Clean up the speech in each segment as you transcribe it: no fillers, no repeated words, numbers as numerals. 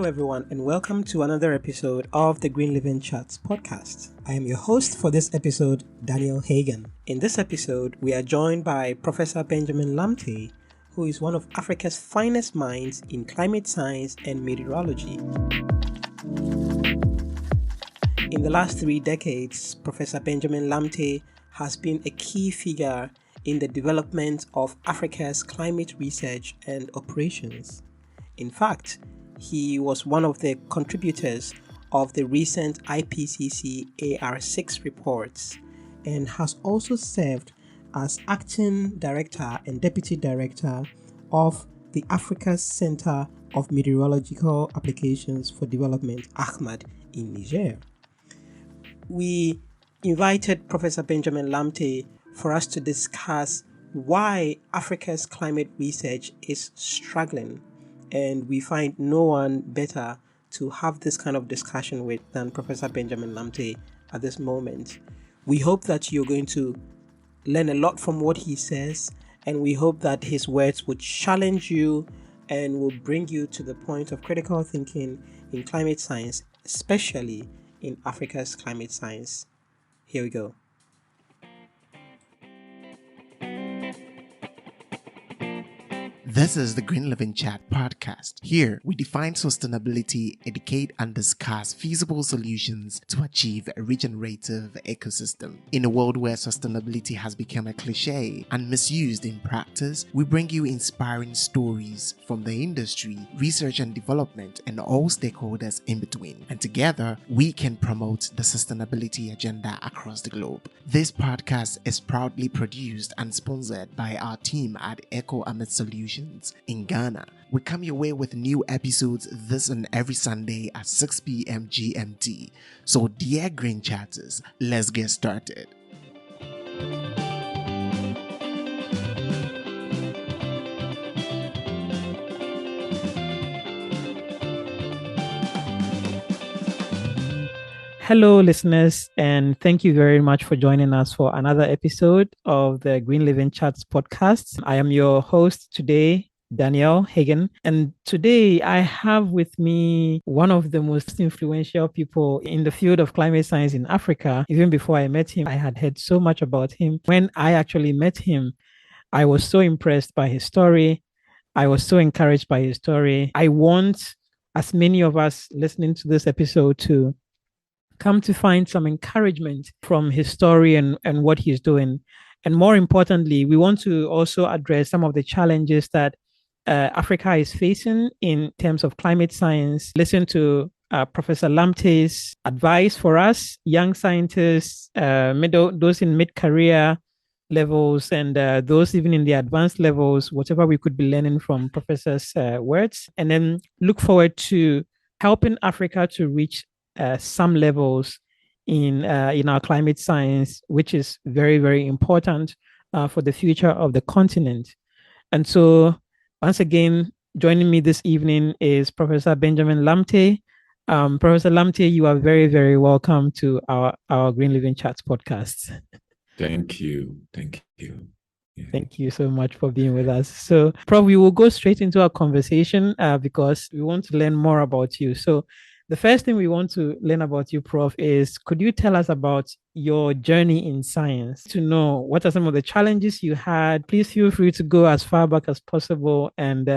everyone, and welcome to another episode of the Green Living Chats podcast. I am your host for this episode, Daniel Hagan. In this episode, we are joined by Professor Benjamin Lamptey, who is one of Africa's finest minds in climate science and meteorology. In the last 3 decades, Professor Benjamin Lamptey has been a key figure in the development of Africa's climate research and operations. In fact, he was one of the contributors of the recent IPCC AR6 reports and has also served as acting director and deputy director of the Africa Center of Meteorological Applications for Development, ACMAD, in Niger. We invited Professor Benjamin Lamptey for us to discuss why Africa's climate research is struggling, and we find no one better to have this kind of discussion with than Professor Benjamin Lamptey at this moment. We hope that you're going to learn a lot from what he says, and we hope that his words will challenge you and will bring you to the point of critical thinking in climate science, especially in Africa's climate science. Here we go. This is the Green Living Chat podcast. Here, we define sustainability, educate and discuss feasible solutions to achieve a regenerative ecosystem. In a world where sustainability has become a cliche and misused in practice, we bring you inspiring stories from the industry, research and development, and all stakeholders in between. And together, we can promote the sustainability agenda across the globe. This podcast is proudly produced and sponsored by our team at ACMAD Solutions in Ghana. We come your way with new episodes this and every Sunday at 6 p.m. GMT. So dear Green Chatters, let's get started. Hello, listeners, and thank you very much for joining us for another episode of the Green Living Chats podcast. I am your host today, Daniel Hagan, and today I have with me one of the most influential people in the field of climate science in Africa. Even before I met him, I had heard so much about him. When I actually met him, I was so impressed by his story. I was so encouraged by his story. I want, as many of us listening to this episode, to come to find some encouragement from his story and what he's doing. And more importantly, we want to also address some of the challenges that Africa is facing in terms of climate science. Listen to Professor Lamptey's advice for us, young scientists, those in mid-career levels, and those even in the advanced levels, whatever we could be learning from Professor's words. And then look forward to helping Africa to reach some levels in our climate science, which is very, very important for the future of the continent. And so, once again, joining me this evening is Professor Benjamin Lamptey. Professor Lamptey, you are very, very welcome to our Green Living Chats podcast. Thank you. Thank you. Yeah. Thank you so much for being with us. So, Prof, we will go straight into our conversation because we want to learn more about you. So, the first thing we want to learn about you, Prof, is could you tell us about your journey in science? To know what are some of the challenges you had. Please feel free to go as far back as possible, and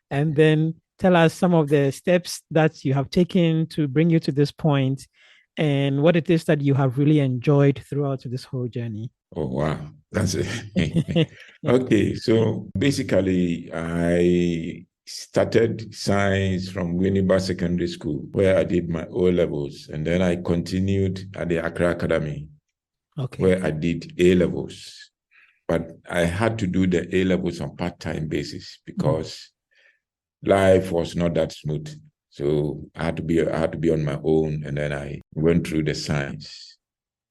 and then tell us some of the steps that you have taken to bring you to this point, and what it is that you have really enjoyed throughout this whole journey. Oh, wow. That's it. Okay. So basically, I started science from Winneba Secondary School, where I did my O-levels, and then I continued at the Accra Academy, where I did A-levels. But I had to do the A-levels on part-time basis because life was not that smooth. So I had to be on my own, and then I went through the science.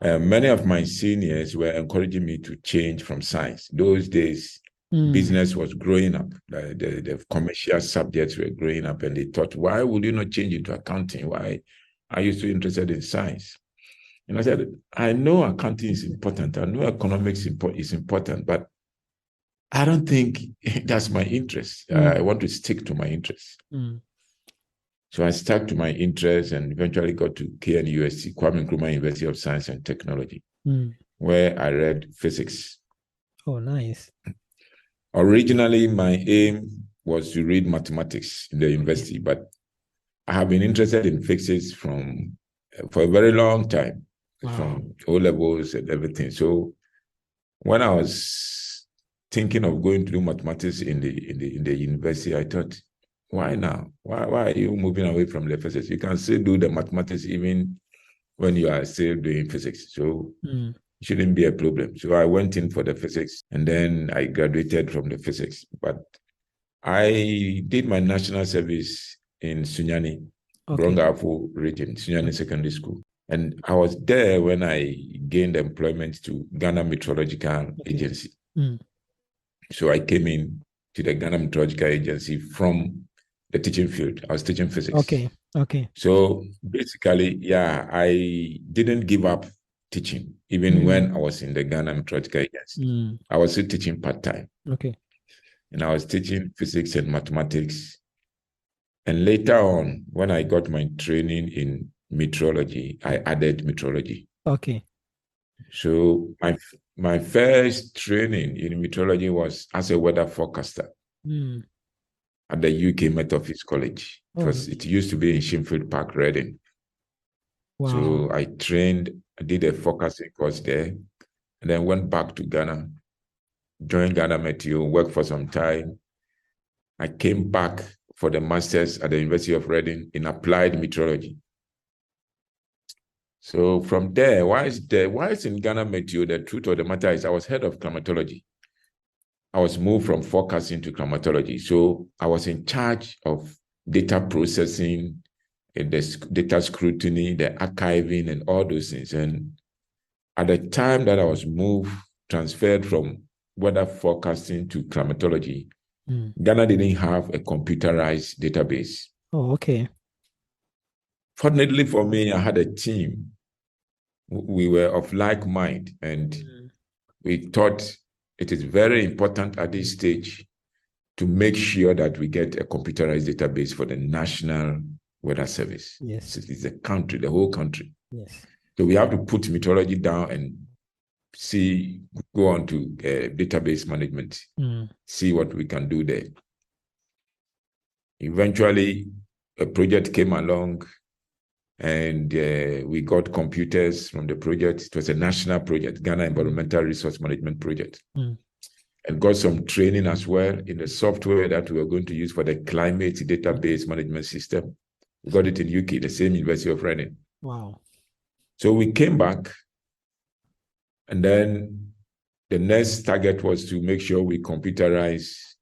Many of my seniors were encouraging me to change from science. Those days, business was growing up. The commercial subjects were growing up, and they thought, why would you not change into accounting? Why are you so interested in science? And I said, I know accounting is important. I know economics is important, but I don't think that's my interest. I want to stick to my interest. So I stuck to my interests and eventually got to KNUST, Kwame Nkrumah University of Science and Technology, where I read physics. Oh, nice. Originally, my aim was to read mathematics in the university, but I have been interested in physics for a very long time, from O-levels and everything. So when I was thinking of going to do mathematics in the university, I thought, why now? Why are you moving away from the physics? You can still do the mathematics even when you are still doing physics. So it shouldn't be a problem. So I went in for the physics and then I graduated from the physics. But I did my national service in Sunyani, Brongafo region, Sunyani Secondary School. And I was there when I gained employment to Ghana Meteorological Agency. So I came in to the Ghana Meteorological Agency from the teaching field. I was teaching physics. Okay. So basically, I didn't give up teaching, even when I was in the Ghana Meteorological Agency. I was still teaching part-time. Okay. And I was teaching physics and mathematics. And later on, when I got my training in meteorology, I added meteorology. Okay. So my first training in meteorology was as a weather forecaster at the UK Met Office College. It used to be in Shinfield Park, Reading. Wow. So I did a forecasting course there, and then went back to Ghana, joined Ghana Meteo, worked for some time. I came back for the master's at the University of Reading in applied meteorology. So from there, why is in Ghana Meteo? The truth of the matter is I was head of climatology. I was moved from forecasting to climatology. So I was in charge of data processing, the data scrutiny, the archiving, and all those things. And at the time that I was transferred from weather forecasting to climatology, Ghana didn't have a computerized database. Oh, okay. Fortunately for me, I had a team. We were of like mind, and we thought it is very important at this stage to make sure that we get a computerized database for the National Weather Service. Yes. It's the country, the whole country. Yes. So we have to put meteorology down and go on to database management, see what we can do there. Eventually, a project came along, and we got computers from the project. It was a national project, Ghana Environmental Resource Management Project, and got some training as well in the software that we were going to use for the climate database management system. We got it in UK, the same University of Reading. Wow. So we came back, and then the next target was to make sure we computerize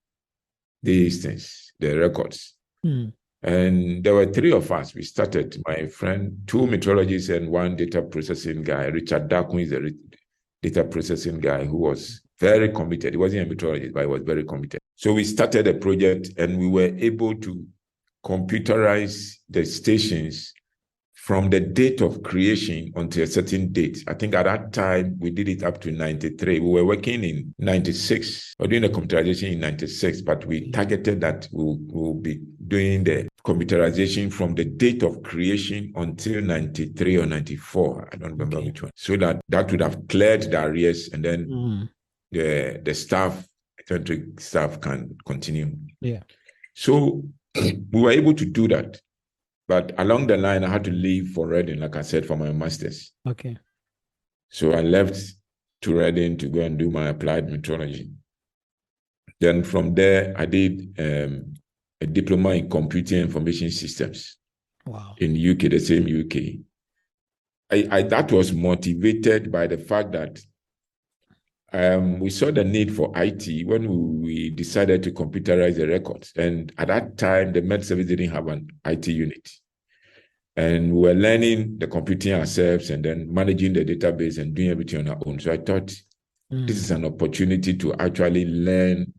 these things, the records. And there were three of us. We started, my friend, two meteorologists and one data processing guy. Richard Dakun is a data processing guy who was very committed. He wasn't a meteorologist, but he was very committed. So we started a project, and we were able to computerize the stations from the date of creation until a certain date. I think at that time, we did it up to 93. We were working in 96, or doing the computerization in 96, but we targeted that we'll be doing the computerization from the date of creation until 93 or 94. I don't remember which one. So that would have cleared the arrears, and then the staff, eccentric staff, can continue. Yeah. So we were able to do that. But along the line, I had to leave for Reading, like I said, for my master's. Okay. So I left to Reading to go and do my applied meteorology. Then from there, I did a diploma in computing information systems. Wow. In UK, the same UK. That was motivated by the fact that we saw the need for IT when we decided to computerize the records. And at that time, the Med Service didn't have an IT unit. And we were learning the computing ourselves and then managing the database and doing everything on our own. So I thought this is an opportunity to actually learn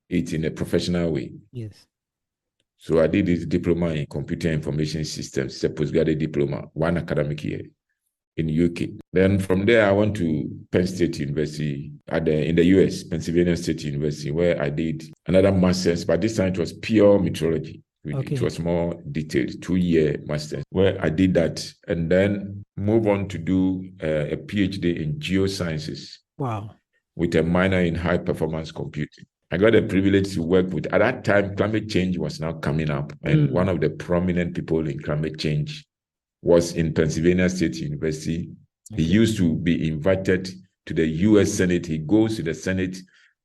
it in a professional way. Yes. So I did this diploma in computer information systems. It's a postgraduate diploma, 1 academic year in UK. Then from there, I went to Penn State University in the US, Pennsylvania State University, where I did another master's, but this time it was pure meteorology. It was more detailed, 2-year master's, where I did that and then move on to do a PhD in Geosciences. Wow. With a minor in high performance computing. I got the privilege to work with, at that time, climate change was now coming up. And one of the prominent people in climate change was in Pennsylvania State University. He used to be invited to the US Senate. He goes to the Senate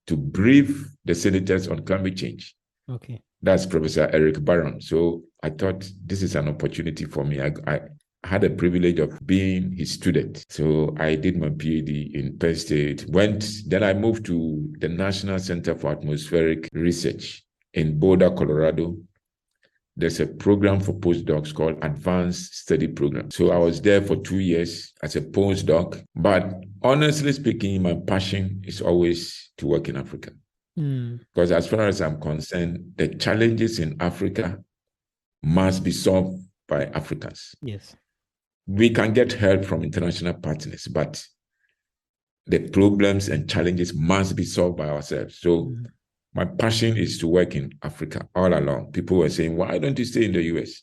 to brief the senators on climate change. Okay. That's Professor Eric Barron. So I thought this is an opportunity for me. I had the privilege of being his student. So I did my PhD in Penn State. Then I moved to the National Center for Atmospheric Research in Boulder, Colorado. There's a program for postdocs called Advanced Study Program. So I was there for 2 years as a postdoc. But honestly speaking, my passion is always to work in Africa. Because as far as I'm concerned, the challenges in Africa must be solved by Africans. Yes. We can get help from international partners, but the problems and challenges must be solved by ourselves. So my passion is to work in Africa all along. People were saying, why don't you stay in the US?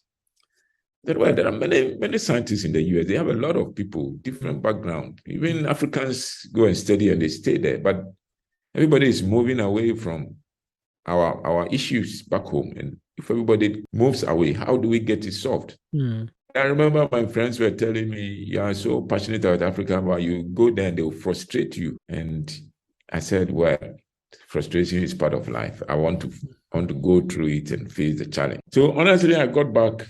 Well, there are many scientists in the US. They have a lot of people, different background. Even Africans go and study and they stay there. But everybody is moving away from our issues back home. And if everybody moves away, how do we get it solved? I remember my friends were telling me, you are so passionate about Africa, but you go there and they'll frustrate you. And I said, well, frustration is part of life. I want to go through it and face the challenge. So honestly, I got back,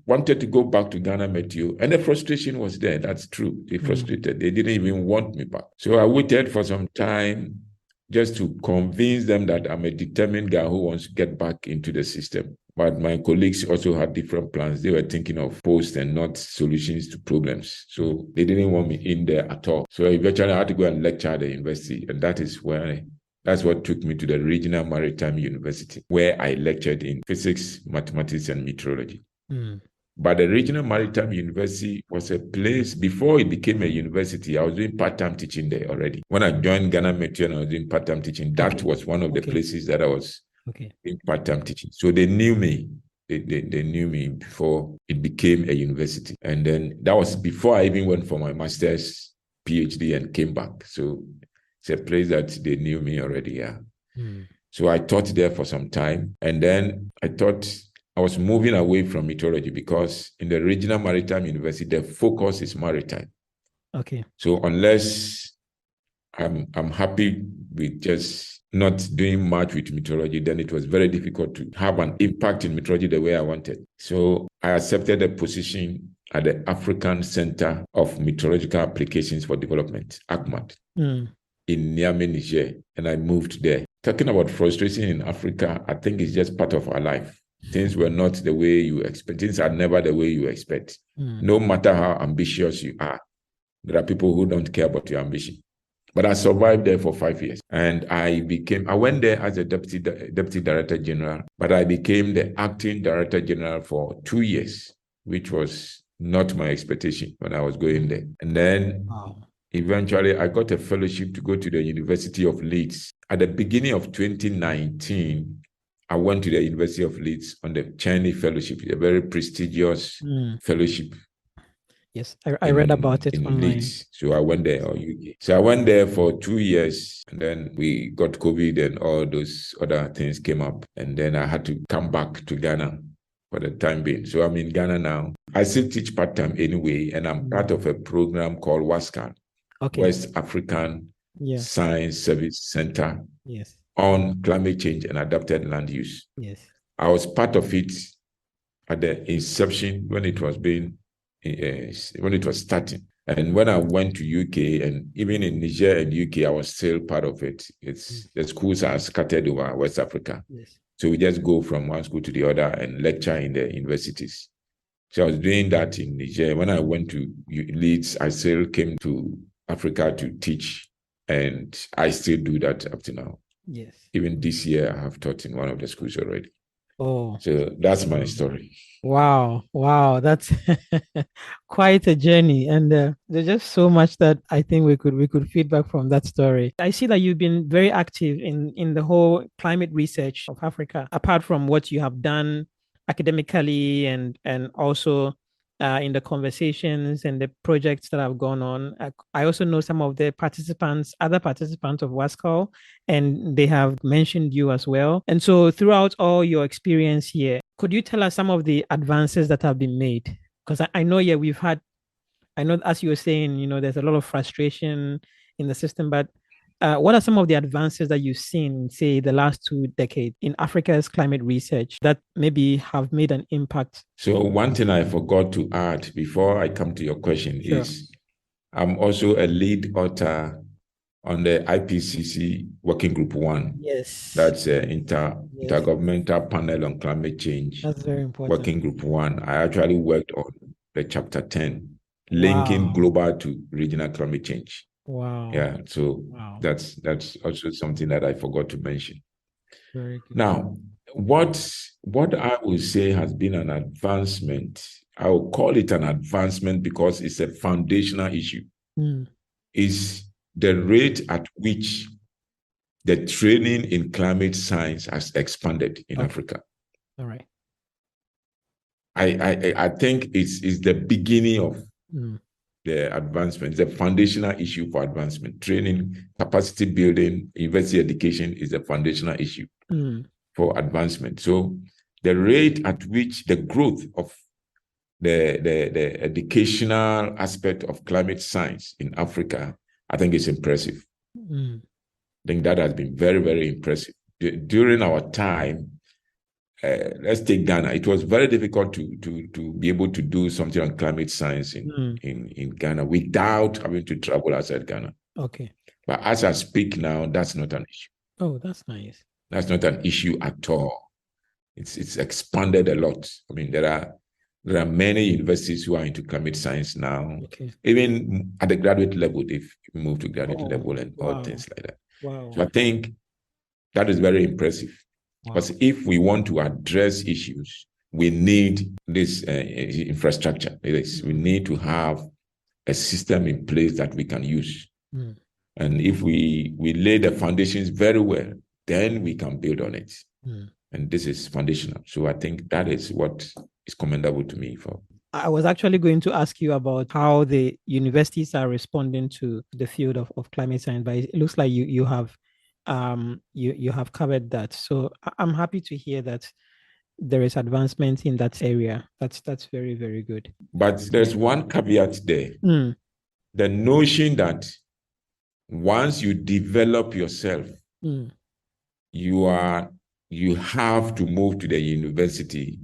wanted to go back to Ghana Meteo, and the frustration was there. That's true. They frustrated. They didn't even want me back. So I waited for some time just to convince them that I'm a determined guy who wants to get back into the system. But my colleagues also had different plans. They were thinking of posts and not solutions to problems. So they didn't want me in there at all. So eventually I had to go and lecture at the university. And that's what took me to the Regional Maritime University, where I lectured in physics, mathematics, and meteorology. But the Regional Maritime University was a place, before it became a university, I was doing part-time teaching there already. When I joined Ghana Meteo and I was doing part-time teaching, that was one of the places that I was in part-time teaching. So they knew me. They knew me before it became a university. And then that was before I even went for my master's, PhD, and came back. So it's a place that they knew me already, yeah. So I taught there for some time. And then I thought I was moving away from meteorology because in the Regional Maritime University, the focus is maritime. Okay. So unless I'm happy with just not doing much with meteorology, then it was very difficult to have an impact in meteorology the way I wanted. So I accepted a position at the African Center of Meteorological Applications for Development, ACMAD, in Niamey, Niger, and I moved there. Talking about frustration in Africa, I think it's just part of our life. Things were not the way you expect. Things are never the way you expect. No matter how ambitious you are, there are people who don't care about your ambition. But I survived there for 5 years. And I went there as a deputy director general, but I became the acting director general for 2 years, which was not my expectation when I was going there. And then eventually I got a fellowship to go to the University of Leeds. At the beginning of 2019, I went to the University of Leeds on the Cheney Fellowship, a very prestigious fellowship. Yes, I read about it online. Leeds. So I went there, So I went there for 2 years, and then we got COVID and all those other things came up. And then I had to come back to Ghana for the time being. So I'm in Ghana now. I still teach part-time anyway, and I'm part of a program called WASCAN, West African Science Service Center on climate change and adapted land use. Yes, I was part of it at the inception when it was starting. And when I went to UK and even in Niger and UK, I was still part of it. The schools are scattered over West Africa. Yes. So we just go from one school to the other and lecture in the universities. So I was doing that in Niger. When I went to Leeds, I still came to Africa to teach, and I still do that up to now. Yes. Even this year, I have taught in one of the schools already. Oh. So that's my story. Wow. That's quite a journey. And there's just so much that I think we could feedback from that story. I see that you've been very active in the whole climate research of Africa, apart from what you have done academically and also in the conversations and the projects that have gone on. I also know some of the other participants of WASCO, and they have mentioned you as well. And so throughout all your experience here, could you tell us some of the advances that have been made? Because I know, I know, as you were saying, there's a lot of frustration in the system, but what are some of the advances that you've seen, say, the last 2 decades in Africa's climate research that maybe have made an impact? So one thing I forgot to add before I come to your question is I'm also a lead author on the IPCC Working Group 1. Yes. That's Intergovernmental Panel on Climate Change. That's very important. Working Group 1. I actually worked on the chapter 10, linking global to regional climate change. Wow. Yeah, so that's also something that I forgot to mention. Very good. Now, what I would say has been an advancement, I will call it an advancement because it's a foundational issue, is the rate at which the training in climate science has expanded in Africa. All right. I think it's the beginning of the advancement, the foundational issue for advancement. Training, capacity building, university education is a foundational issue for advancement. So the rate at which the growth of the educational aspect of climate science in Africa, I think is impressive. I think that has been very, very impressive. During our time, let's take Ghana. It was very difficult to be able to do something on climate science in Ghana without having to travel outside Ghana. Okay. But as I speak now, that's not an issue. Oh, that's nice. That's not an issue at all. It's expanded a lot. I mean, there are many universities who are into climate science now. Okay. Even at the graduate level, they've moved to graduate level and all things like that. Wow. So I think that is very impressive. Because if we want to address issues, we need this infrastructure. We need to have a system in place that we can use. And if we lay the foundations very well, then we can build on it. And this is foundational. So I think that is what is commendable to me. I was actually going to ask you about how the universities are responding to the field of climate science, but it looks like you have covered that. So I'm happy to hear that there is advancement in that area. That's very, very good. But there's one caveat there. The notion that once you develop yourself, you have to move to the university.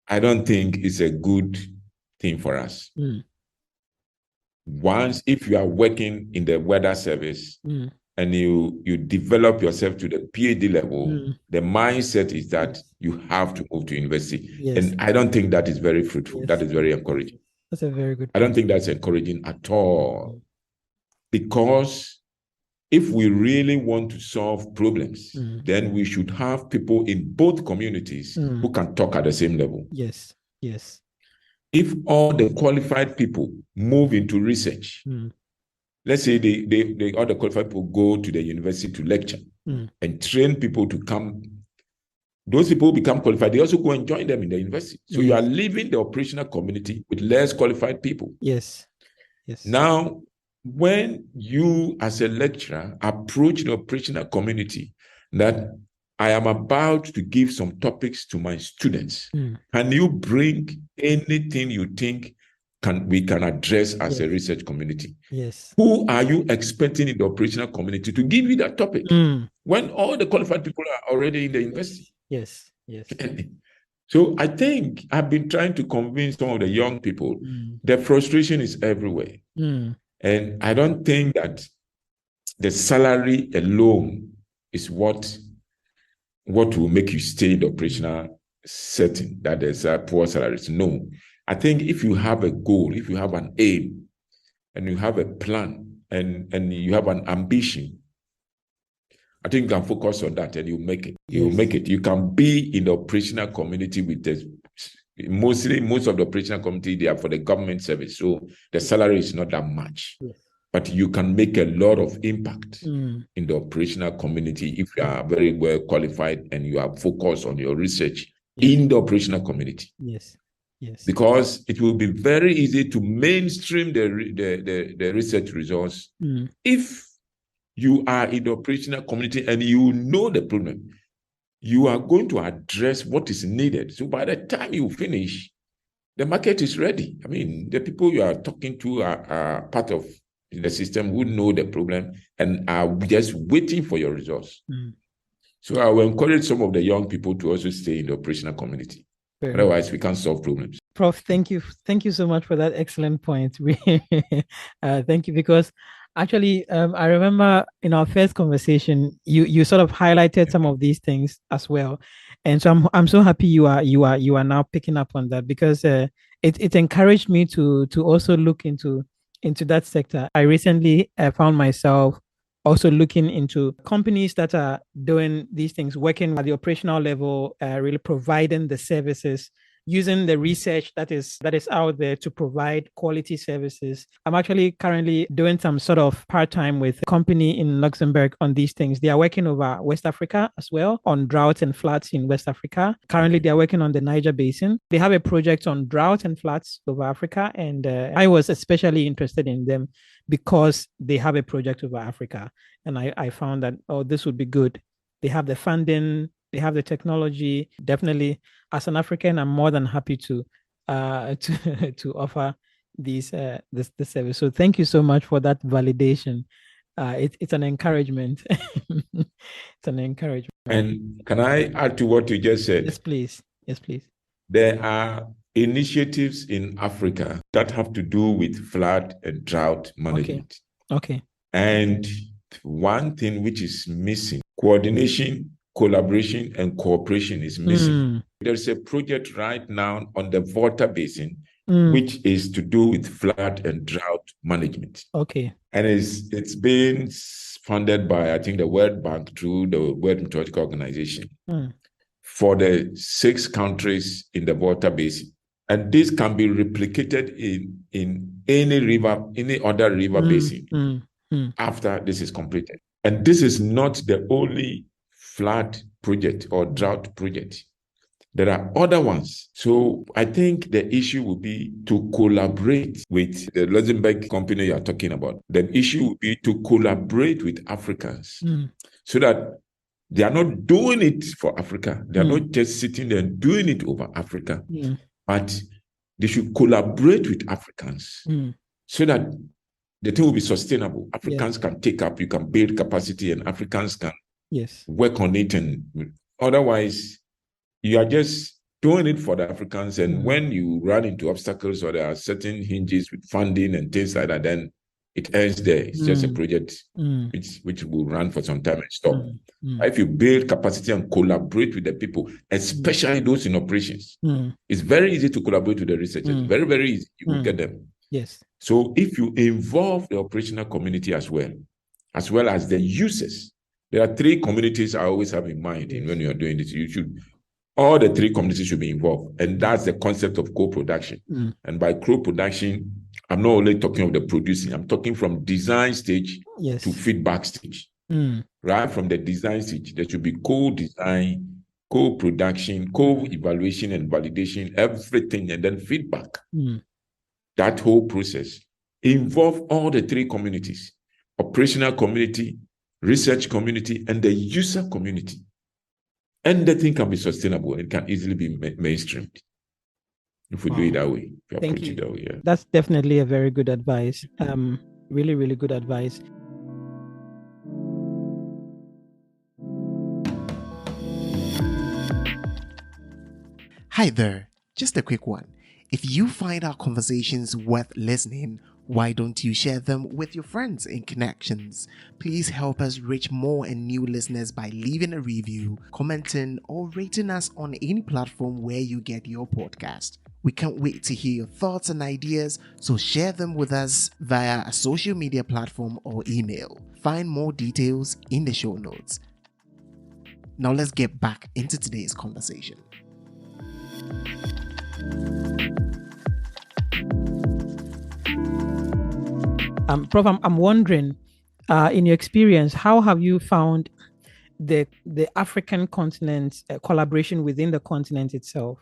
I don't think it's a good thing for us. Once, if you are working in the weather service, and you develop yourself to the PhD level, the mindset is that you have to move to university. Yes. And I don't think that is very fruitful. Yes. That is very encouraging. That's a very good point. I don't think that's encouraging at all. Because if we really want to solve problems, then we should have people in both communities who can talk at the same level. Yes, yes. If all the qualified people move into research, let's say all the qualified people go to the university to lecture and train people to come. Those people become qualified. They also go and join them in the university. So you are leaving the operational community with less qualified people. Yes. Yes. Now, when you as a lecturer approach the operational community that I am about to give some topics to my students, can you bring anything you think we can address as a research community? Yes. Who are you expecting in the operational community to give you that topic when all the qualified people are already in the university? Yes, yes. So I think I've been trying to convince some of the young people the frustration is everywhere. And I don't think that the salary alone is what will make you stay in the operational setting, that there's poor salaries. No. I think if you have a goal, if you have an aim, and you have a plan, and you have an ambition, I think you can focus on that and you make it. You make it. You can be in the operational community with most of the operational community, they are for the government service. So the salary is not that much. Yes. But you can make a lot of impact in the operational community if you are very well qualified and you are focused on your research in the operational community. Yes. Because it will be very easy to mainstream the research results if you are in the operational community and you know the problem. You are going to address what is needed. So by the time you finish, the market is ready. I mean, the people you are talking to are part of the system who know the problem and are just waiting for your results. So I will encourage some of the young people to also stay in the operational community. Otherwise, we can't solve problems. Prof, thank you so much for that excellent point. Thank you, because actually, I remember in our first conversation, you sort of highlighted some of these things as well, and so I'm so happy you are now picking up on that, because it encouraged me to also look into that sector. I recently found myself also looking into companies that are doing these things, working at the operational level, really providing the services, using the research that is out there to provide quality services. I'm actually currently doing some sort of part-time with a company in Luxembourg on these things. They are working over West Africa as well, on droughts and floods in West Africa. Currently, they are working on the Niger Basin. They have a project on drought and floods over Africa, and I was especially interested in them because they have a project over Africa. And I found that, this would be good. They have the funding, they have the technology. Definitely, as an African, I'm more than happy to offer this service. So thank you so much for that validation. It's an encouragement. It's an encouragement. And can I add to what you just said? Yes, please. There are initiatives in Africa that have to do with flood and drought management. Okay. And one thing which is missing, coordination, collaboration, and cooperation is missing. There's a project right now on the Volta Basin, which is to do with flood and drought management. Okay. And it's been funded by, I think, the World Bank through the World Meteorological Organization for the 6 countries in the Volta Basin. And this can be replicated in any other river basin after this is completed. And this is not the only flood project or drought project. There are other ones. So I think the issue would be to collaborate with the Luxembourg company you are talking about. The issue would be to collaborate with Africans so that they are not doing it for Africa. They are not just sitting there and doing it over Africa, but they should collaborate with Africans so that the thing will be sustainable. Africans can take up, you can build capacity, and Africans can work on it. And otherwise, you are just doing it for the Africans. And when you run into obstacles or there are certain hinges with funding and things like that, then it ends there. It's just a project which will run for some time and stop. If you build capacity and collaborate with the people, especially those in operations, it's very easy to collaborate with the researchers. Very, very easy. You will get them. Yes. So if you involve the operational community as well as the users, there are 3 communities I always have in mind when you are doing this. All the 3 communities should be involved. And that's the concept of co-production. And by co-production, I'm not only talking of the producing, I'm talking from design stage to feedback stage. Right from the design stage, there should be co-design, co-production, co-evaluation and validation, everything, and then feedback. That whole process involve all the 3 communities: operational community, research community, and the user community. And the thing can be sustainable. It can easily be mainstreamed if we do it that way. If we approach it that way, That's definitely a very good advice. Really, really good advice. Hi there, just a quick one. If you find our conversations worth listening, why don't you share them with your friends and connections? Please help us reach more and new listeners by leaving a review, commenting, or rating us on any platform where you get your podcast. We can't wait to hear your thoughts and ideas, so share them with us via a social media platform or email. Find more details in the show notes. Now let's get back into today's conversation. Prof, I'm wondering, in your experience, how have you found the African continent, collaboration within the continent itself,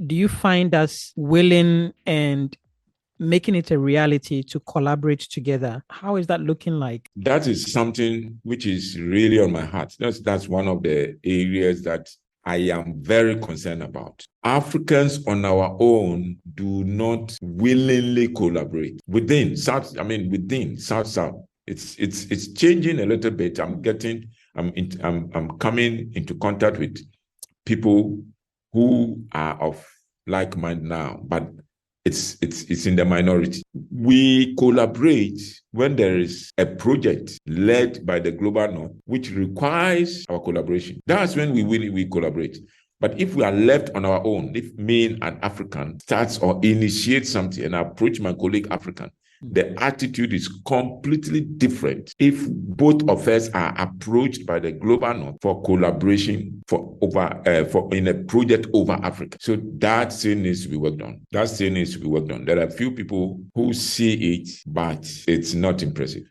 do you find us willing and making it a reality to collaborate together? How is that looking like? That is something which is really on my heart. That's one of the areas that I am very concerned about. Africans on our own do not willingly collaborate within South. It's changing a little bit. I'm coming into contact with people who are of like mind now, but it's in the minority. We collaborate when there is a project led by the global north, which requires our collaboration. That's when we collaborate. But if we are left on our own, if me and an African starts or initiates something and I approach my colleague African, the attitude is completely different if both of us are approached by the global north for collaboration in a project over Africa. So that still needs to be worked on. There are a few people who see it, but it's not impressive.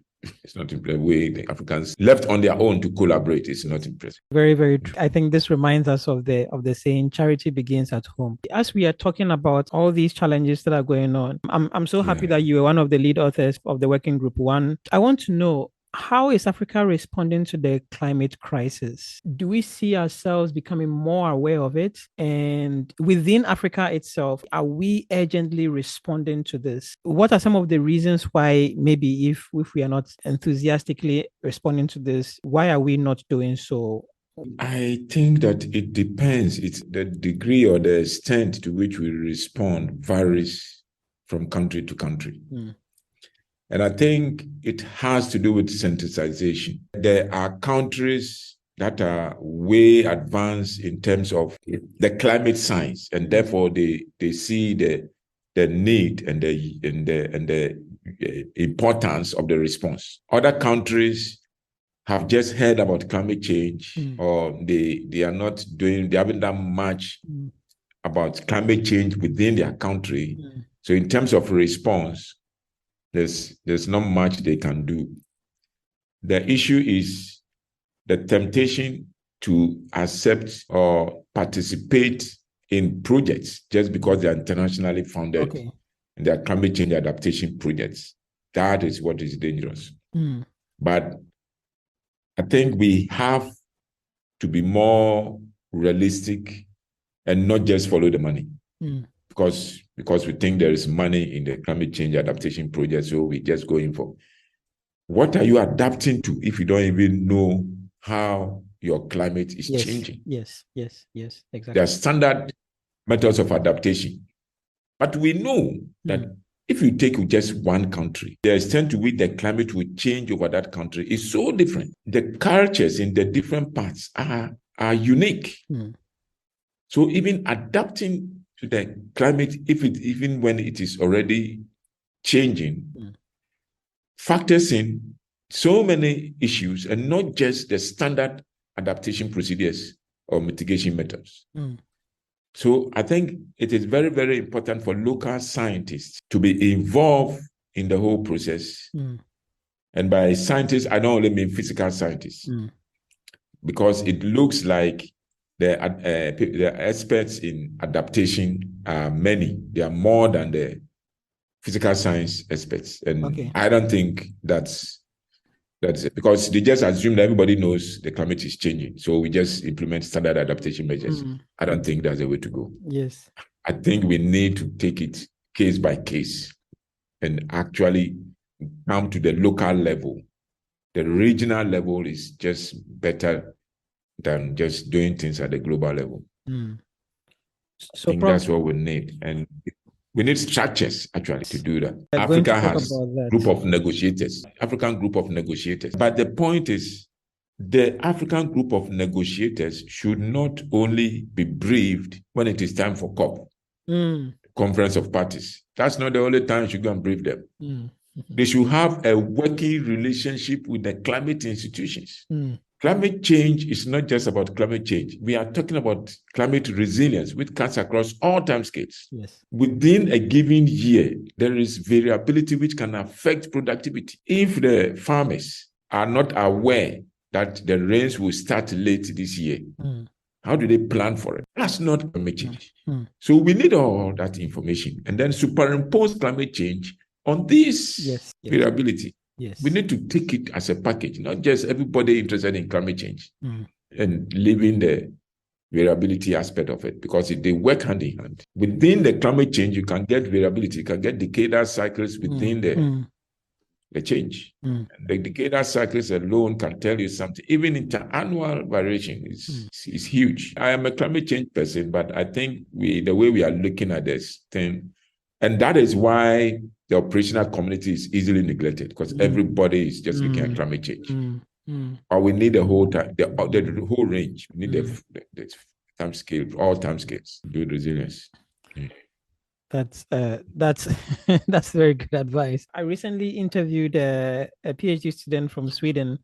It's not impressive. The Africans left on their own to collaborate. It's not impressive. Very, very true. I think this reminds us of the saying, charity begins at home. As we are talking about all these challenges that are going on, I'm so happy that you were one of the lead authors of the Working Group 1. I want to know, how is Africa responding to the climate crisis? Do we see ourselves becoming more aware of it? And within Africa itself, are we urgently responding to this? What are some of the reasons why maybe if we are not enthusiastically responding to this, why are we not doing so? I think that it depends. It's the degree or the extent to which we respond varies from country to country. And I think it has to do with sensitization. There are countries that are way advanced in terms of the climate science, and therefore they see the need and the importance of the response. Other countries have just heard about climate change, or they haven't done much about climate change within their country. So in terms of response, there's not much they can do. The issue is the temptation to accept or participate in projects just because they're internationally funded and they're climate change adaptation projects. That is what is dangerous. But I think we have to be more realistic and not just follow the money. Because we think there is money in the climate change adaptation project, so we just go in for. What are you adapting to if you don't even know how your climate is changing? Yes, exactly. There are standard methods of adaptation. But we know that if you take just one country, the extent to which the climate will change over that country is so different. The cultures in the different parts are unique. So even adapting to the climate, even when it is already changing, factors in so many issues and not just the standard adaptation procedures or mitigation methods. So I think it is very, very important for local scientists to be involved in the whole process. And by scientists, I don't only mean physical scientists, because it looks like the experts in adaptation are many. They are more than the physical science experts. And I don't think that's it, because they just assume that everybody knows the climate is changing. So we just implement standard adaptation measures. I don't think that's the way to go. Yes. I think we need to take it case by case and actually come to the local level. The regional level is just better than just doing things at the global level. So I think that's what we need. And we need structures, actually, to do that. Africa has a group of negotiators, African group of negotiators. But the point is, the African group of negotiators should not only be briefed when it is time for COP, Conference of Parties. That's not the only time you should go and brief them. They should have a working relationship with the climate institutions. Climate change is not just about climate change. We are talking about climate resilience, which cuts across all time scales. Within a given year, there is variability which can affect productivity. If the farmers are not aware that the rains will start late this year. How do they plan for it? That's not climate change. So we need all that information and then superimpose climate change on this variability. We need to take it as a package, not just everybody interested in climate change and leaving the variability aspect of it, because they work hand in hand. Within the climate change, you can get variability, you can get decadal cycles within the change. And the decadal cycles alone can tell you something. Even interannual variation is huge. I am a climate change person, but I think the way we are looking at this thing, and that is why the operational community is easily neglected, because everybody is just looking at climate change. Or we need the whole time, the whole range. We need the time scale, all time scales, build resilience. That's that's very good advice. I recently interviewed a PhD student from Sweden,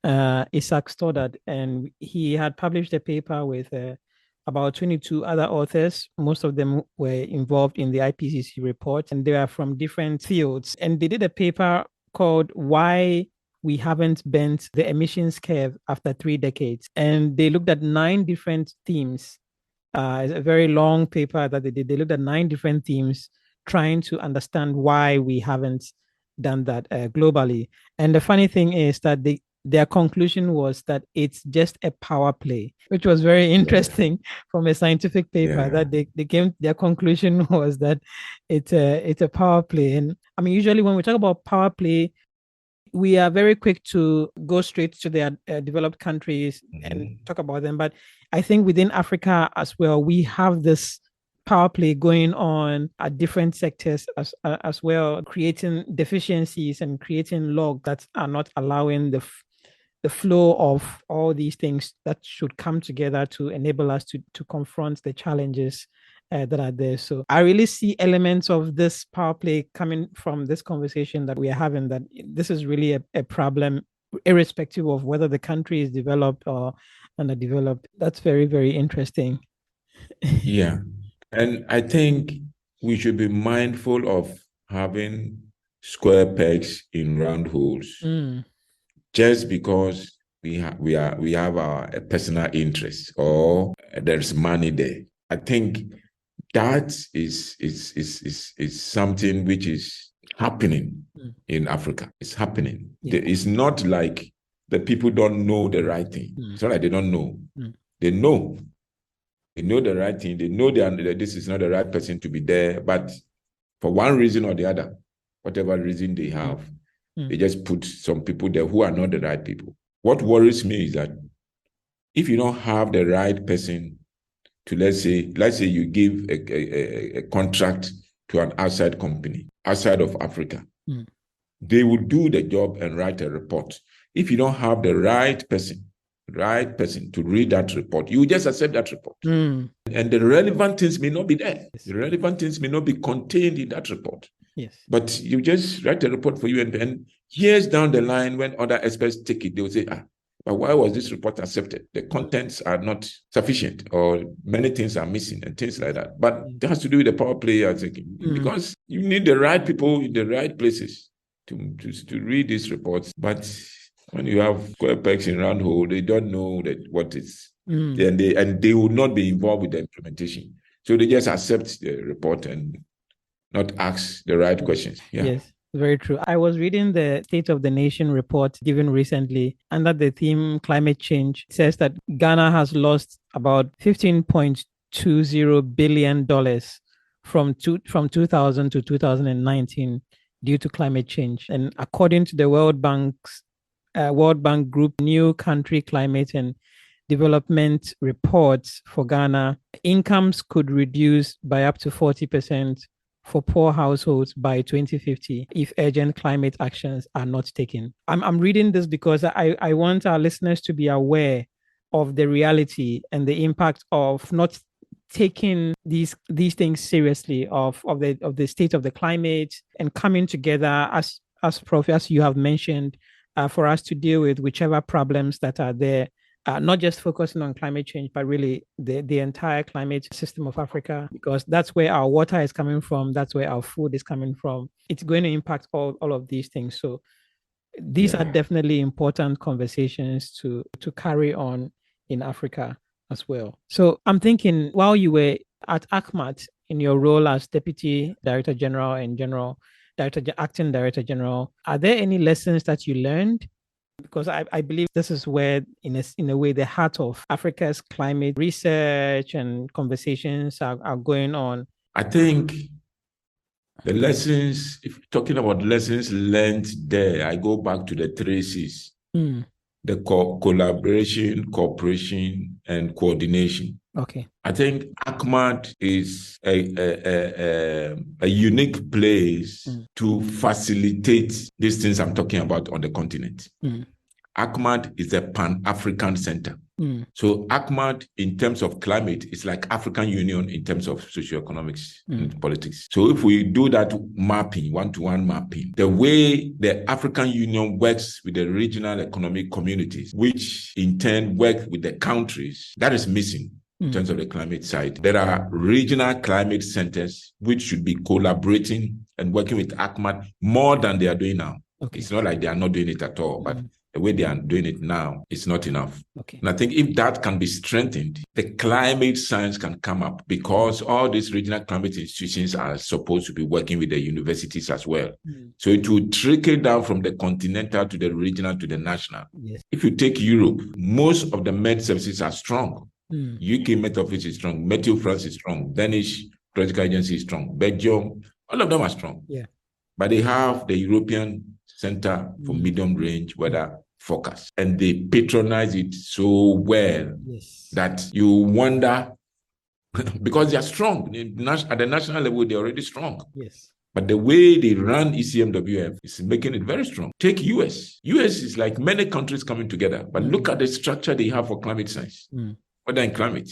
Isak Stoddard, and he had published a paper with about 22 other authors. Most of them were involved in the IPCC report, and they are from different fields. And they did a paper called "Why We Haven't Bent the Emissions Curve After 3 Decades." And they looked at 9 different themes. It's a very long paper that they did. They looked at 9 different themes, trying to understand why we haven't done that globally. And the funny thing is that their conclusion was that it's just a power play, which was very interesting from a scientific paper. That their conclusion was that it's a power play. And I mean, usually when we talk about power play, we are very quick to go straight to the developed countries and talk about them. But I think within Africa as well, we have this power play going on at different sectors as well, creating deficiencies and creating logs that are not allowing the flow of all these things that should come together to enable us to confront the challenges that are there. So I really see elements of this power play coming from this conversation that we are having, that this is really a problem, irrespective of whether the country is developed or underdeveloped. That's very, very interesting. Yeah. And I think we should be mindful of having square pegs in round holes. Just because we have our personal interest or there's money there. I think that is something which is happening in Africa. It's happening. It's not like the people don't know the right thing. It's not like they don't know. They know. They know the right thing. They know that this is not the right person to be there. But for one reason or the other, whatever reason they have, they just put some people there who are not the right people. What worries me is that if you don't have the right person to, let's say you give a contract to an outside company, outside of Africa, they will do the job and write a report. If you don't have the right person to read that report, you just accept that report. And the relevant things may not be there. The relevant things may not be contained in that report. But you just write a report for you, and years down the line, when other experts take it, they will say, but why was this report accepted? The contents are not sufficient, or many things are missing, and things like that. But it has to do with the power play, I think, because you need the right people in the right places to read these reports. But when you have square pegs in round hole, they don't know what it's, and they will not be involved with the implementation. So they just accept the report and not ask the right questions. Yes, very true. I was reading the State of the Nation report given recently under the theme climate change. It says that Ghana has lost about $15.20 billion from 2000 to 2019 due to climate change. And according to the World Bank Group New Country Climate and Development reports for Ghana, incomes could reduce by up to 40% for poor households by 2050 if urgent climate actions are not taken. I'm reading this because I want our listeners to be aware of the reality and the impact of not taking these things seriously, of the state of the climate, and coming together as Prof, as you have mentioned, for us to deal with whichever problems that are there. Not just focusing on climate change, but really the entire climate system of Africa, because that's where our water is coming from, that's where our food is coming from. It's going to impact all of these things. So These are definitely important conversations to carry on in Africa as well. So I'm thinking, while you were at ACMAD in your role as Deputy Director General and Acting Director General, are there any lessons that you learned? Because I believe this is where, in a way, the heart of Africa's climate research and conversations are going on. I think the lessons, if talking about lessons learned there, I go back to the 3 C's. The collaboration, cooperation, and coordination. Okay. I think ACMAD is a unique place to facilitate these things I'm talking about on the continent. ACMAD is a Pan-African center. So ACMAD, in terms of climate, is like African Union in terms of socioeconomics and politics. So if we do that mapping, one-to-one mapping, the way the African Union works with the regional economic communities, which in turn work with the countries, that is missing. In terms of the climate side, there are regional climate centers which should be collaborating and working with ACMAD more than they are doing now. Okay. It's not like they are not doing it at all, but the way they are doing it now is not enough. Okay. And I think if that can be strengthened, the climate science can come up, because all these regional climate institutions are supposed to be working with the universities as well. So it will trickle down from the continental to the regional to the national. Yes. If you take Europe, most of the med services are strong. UK Met Office is strong, Meteo France is strong, Danish Geological Agency is strong, Belgium, all of them are strong. Yeah. But they have the European Center for Medium Range Weather Forecast, and they patronize it so well that you wonder, because they are strong. At the national level, they're already strong. Yes. But the way they run ECMWF is making it very strong. Take US. US is like many countries coming together, but look at the structure they have for climate science. Weather and climate.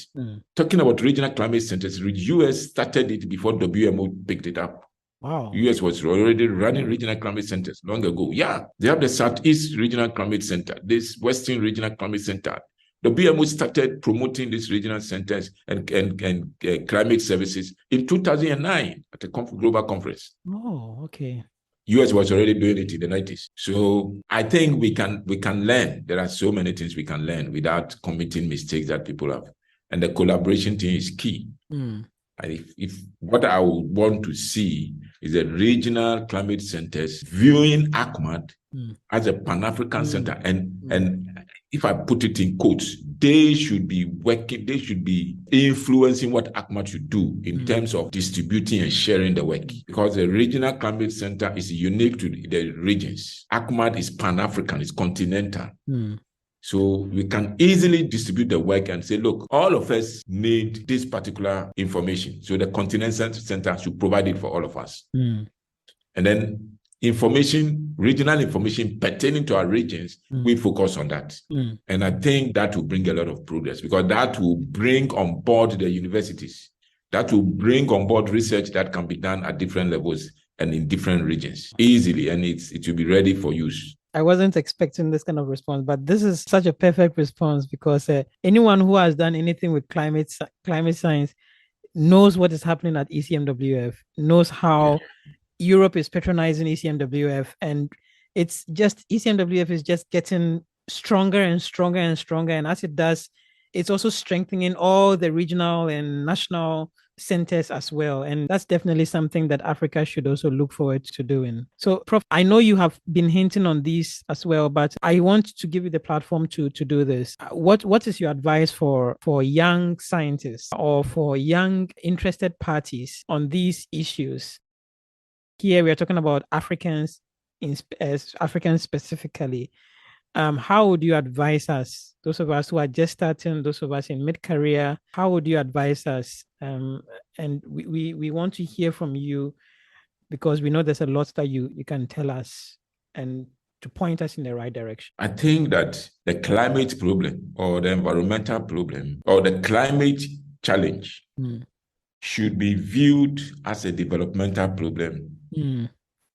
Talking about regional climate centers, US started it before WMO picked it up. Wow. US was already running regional climate centers long ago. Yeah, they have the Southeast Regional Climate Center, this Western Regional Climate Center. WMO started promoting these regional centers and climate services in 2009 at a global conference. Oh, okay. US was already doing it in the 90s. So I think we can learn. There are so many things we can learn without committing mistakes that people have. And the collaboration thing is key. If what I would want to see is the regional climate centers viewing ACMAD as a Pan-African center. And if I put it in quotes, they should be working, they should be influencing what ACMAD should do in terms of distributing and sharing the work. Because the regional climate center is unique to the regions. ACMAD is Pan-African, it's continental. So we can easily distribute the work and say, look, all of us need this particular information. So the Continental Center should provide it for all of us. And then regional information pertaining to our regions, we focus on that. And I think that will bring a lot of progress, because that will bring on board the universities. That will bring on board research that can be done at different levels and in different regions easily, and it will be ready for use. I wasn't expecting this kind of response, but this is such a perfect response, because anyone who has done anything with climate science knows what is happening at ECMWF, knows how Europe is patronizing ECMWF, and it's just ECMWF is just getting stronger and stronger and stronger. And as it does, it's also strengthening all the regional and national centers as well. And that's definitely something that Africa should also look forward to doing. So, Prof, I know you have been hinting on this as well, but I want to give you the platform to do this. What is your advice for young scientists or for young interested parties on these issues? Here we are talking about Africans specifically. How would you advise us, those of us who are just starting, those of us in mid-career, how would you advise us? And we want to hear from you, because we know there's a lot that you can tell us and to point us in the right direction. I think that the climate problem or the environmental problem or the climate challenge should be viewed as a developmental problem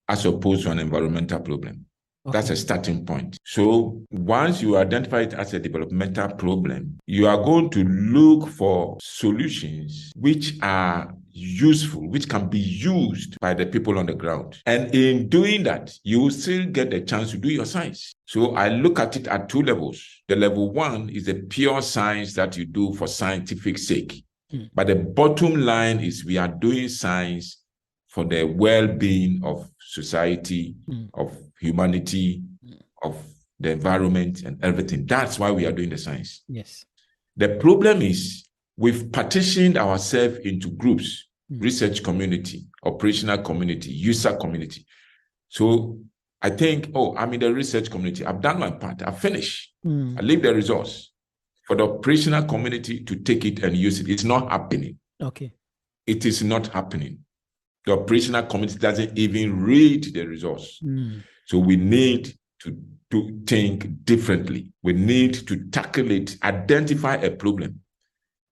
as opposed to an environmental problem. Okay. That's a starting point. So once you identify it as a developmental problem, you are going to look for solutions which are useful, which can be used by the people on the ground. And in doing that, you will still get the chance to do your science. So I look at it at two levels. The level one is the pure science that you do for scientific sake. But the bottom line is we are doing science for the well-being of society, of humanity, of the environment and everything. That's why we are doing the science. Yes. The problem is we've partitioned ourselves into groups, research community, operational community, user community. So I think, I'm in the research community. I've done my part. I've finished. I leave the resource for the operational community to take it and use it. It's not happening. Okay. It is not happening. The operational community doesn't even read the resource. So we need to think differently. We need to tackle it, identify a problem.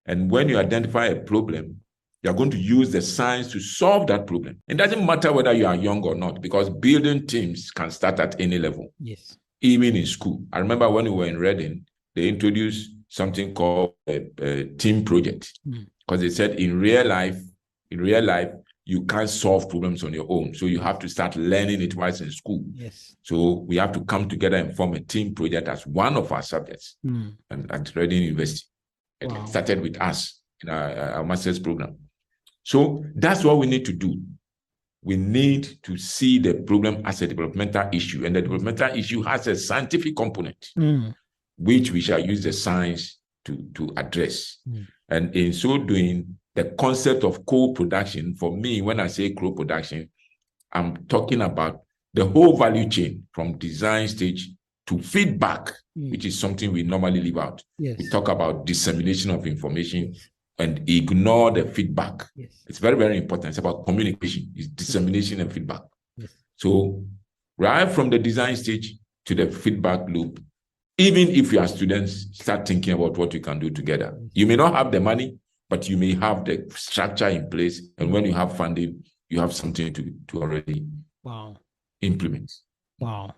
And when you identify a problem, you're going to use the science to solve that problem. It doesn't matter whether you are young or not, because building teams can start at any level. Yes. Even in school. I remember when we were in Reading, they introduced something called a team project. Because they said in real life, you can't solve problems on your own. So you have to start learning it whilst in school. Yes. So we have to come together and form a team project as one of our subjects at Reading University. It started with us in our master's program. So that's what we need to do. We need to see the problem as a developmental issue, and the developmental issue has a scientific component, which we shall use the science to address. And in so doing, the concept of co-production, for me, when I say co-production, I'm talking about the whole value chain from design stage to feedback, which is something we normally leave out. Yes. We talk about dissemination of information and ignore the feedback. Yes. It's very, very important. It's about communication. It's dissemination and feedback. Yes. So right from the design stage to the feedback loop, even if you are students, start thinking about what you can do together. You may not have the money, but you may have the structure in place. And when you have funding, you have something to already implement. Wow.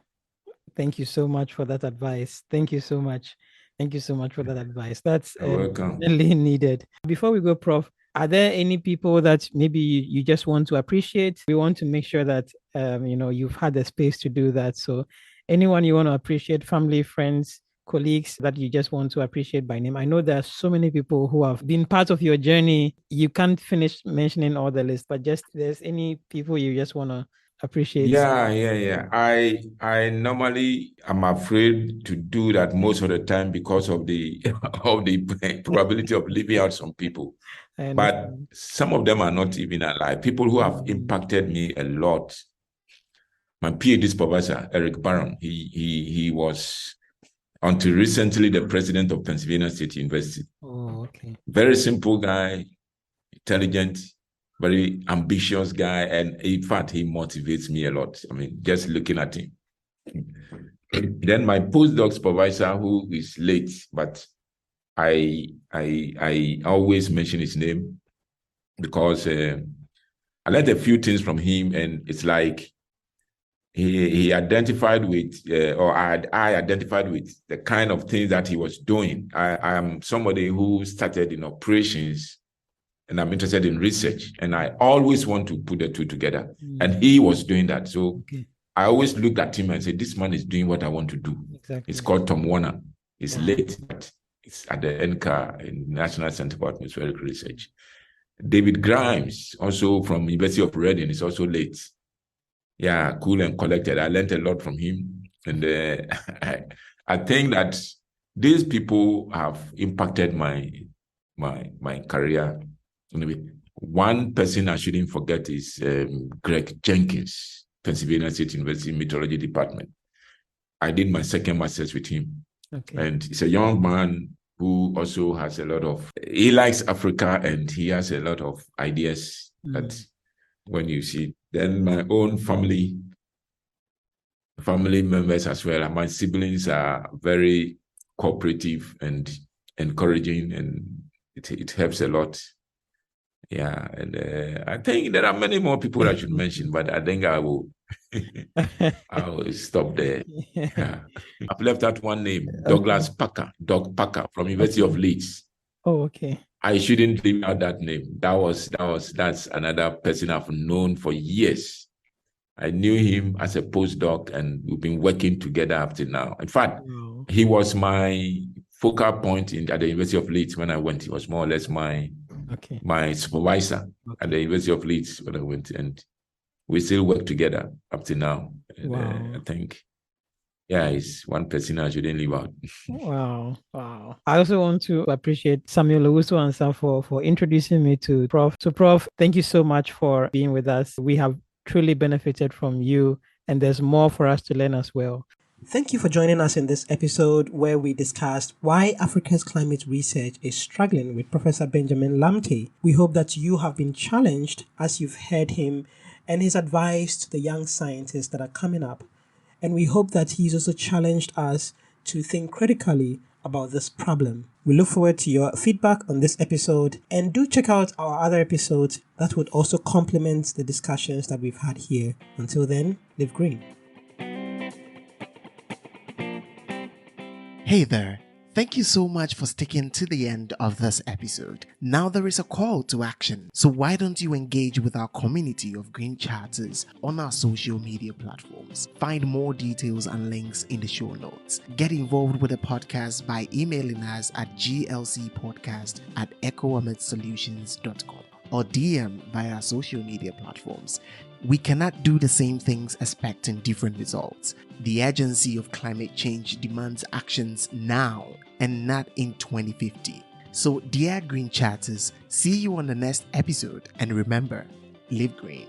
Thank you so much for that advice. Thank you so much. Thank you so much for that advice. That's really needed. Before we go, Prof, are there any people that maybe you just want to appreciate? We want to make sure that, you've had the space to do that. So anyone you want to appreciate, family, friends, colleagues that you just want to appreciate by name? I know there are so many people who have been part of your journey. You can't finish mentioning all the list, but just there's any people you just want to appreciate. Yeah. I normally am afraid to do that most of the time because of the probability of leaving out some people. But some of them are not even alive. People who have impacted me a lot. My PhD supervisor, Eric Barron, he was until recently the president of Pennsylvania State University. Oh, okay. Very simple guy, intelligent, very ambitious guy, and in fact, he motivates me a lot. I mean, just looking at him. Then my postdoc supervisor, who is late, but I always mention his name because I learned a few things from him, and it's like he identified with, I identified with the kind of things that he was doing. I am somebody who started in operations, and I'm interested in research, and I always want to put the two together. And he was doing that. So I always looked at him and said, this man is doing what I want to do. Exactly. It's called Tom Warner. It's late, but it's at the NCAR, in National Center for Atmospheric Research. David Grimes, also from University of Reading, is also late. Yeah, cool and collected. I learned a lot from him. And I think that these people have impacted my career. One person I shouldn't forget is Greg Jenkins, Pennsylvania State University Meteorology Department. I did my second master's with him. Okay. And he's a young man who also has a lot of, he likes Africa, and he has a lot of ideas that when you see. Then my own family members as well. My siblings are very cooperative and encouraging, and it helps a lot. Yeah, and I think there are many more people I should mention, but I think I will stop there. Yeah. I've left out one name, Douglas Packer, Doug Packer from University of Leeds. Oh, okay. I shouldn't leave out that name. That's another person I've known for years. I knew him as a postdoc, and we've been working together up to now. In fact, he was my focal point at the University of Leeds when I went. He was more or less my supervisor at the University of Leeds when I went, and we still work together up to now. I think, he's one person I shouldn't leave out. Wow. I also want to appreciate Samuel Owusu-Ansah for introducing me to Prof. So, Prof, thank you so much for being with us. We have truly benefited from you, and there's more for us to learn as well. Thank you for joining us in this episode where we discussed why Africa's climate research is struggling with Professor Benjamin Lamptey. We hope that you have been challenged as you've heard him and his advice to the young scientists that are coming up. And we hope that he's also challenged us to think critically about this problem. We look forward to your feedback on this episode, and do check out our other episodes that would also complement the discussions that we've had here. Until then, live green. Hey there. Thank you so much for sticking to the end of this episode. Now there is a call to action. So why don't you engage with our community of green charters on our social media platforms? Find more details and links in the show notes. Get involved with the podcast by emailing us at glcpodcast@echoamitsolutions.com or DM via our social media platforms. We cannot do the same things expecting different results. The urgency of climate change demands actions now and not in 2050. So, dear Green Chatters, see you on the next episode, and remember, live green.